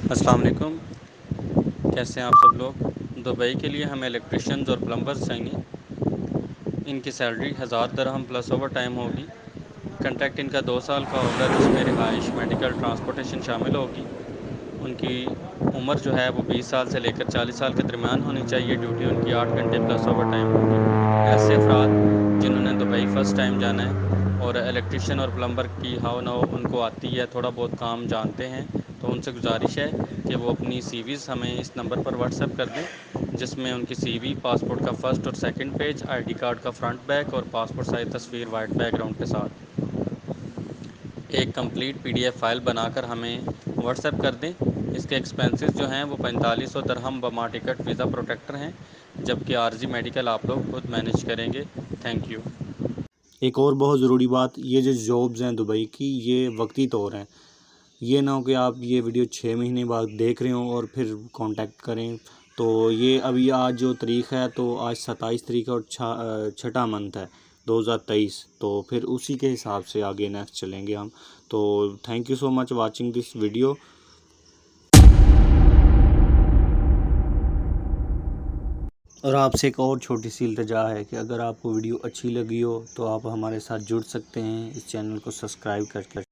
السلام علیکم، کیسے ہیں آپ سب لوگ؟ دبئی کے لیے ہمیں الیکٹریشینز اور پلمبرز چاہیے۔ ان کی سیلری 1000 درہم پلس اوور ٹائم ہوگی۔ کنٹریکٹ ان کا 2 سال کا ہوگا، جس میں رہائش، میڈیکل، ٹرانسپورٹیشن شامل ہوگی۔ ان کی عمر جو ہے وہ 20 سال سے لے کر 40 سال کے درمیان ہونی چاہیے۔ ڈیوٹی ان کی 8 گھنٹے پلس اوور ٹائم ہوگی۔ ایسے افراد جنہوں نے دبئی فرسٹ ٹائم جانا ہے اور الیکٹریشین اور پلمبر کی ہاؤ نو ان کو آتی ہے، تھوڑا بہت کام جانتے ہیں، تو ان سے گزارش ہے کہ وہ اپنی سی ویز ہمیں اس نمبر پر واٹس ایپ کر دیں، جس میں ان کی سی وی، پاسپورٹ کا فرسٹ اور second page, I D card کا فرنٹ بیک اور پاسپورٹ سائز تصویر وائٹ بیک گراؤنڈ کے ساتھ ایک complete P D F file بنا کر ہمیں واٹس ایپ کر دیں۔ اس کے ایکسپنسز جو ہیں وہ 4500 درہم بما ٹکٹ ویزا پروٹیکٹر ہیں، جبکہ عارضی میڈیکل آپ لوگ خود مینیج کریں گے۔ Thank you. ایک اور بہت ضروری بات، یہ جو جابز ہیں دبئی کی، یہ وقتی طور ہیں۔ یہ نہ ہو کہ آپ یہ ویڈیو 6 مہینے بعد دیکھ رہے ہوں اور پھر کانٹیکٹ کریں۔ تو یہ ابھی آج جو تاریخ ہے تو آج 27 تاریخ اور 6 منتھ ہے 2023، تو پھر اسی کے حساب سے آگے نیکسٹ چلیں گے ہم۔ تو thank you so much watching this video. اور آپ سے ایک اور چھوٹی سی التجا ہے کہ اگر آپ کو ویڈیو اچھی لگی ہو تو آپ ہمارے ساتھ جڑ سکتے ہیں، اس چینل کو سبسکرائب کر کے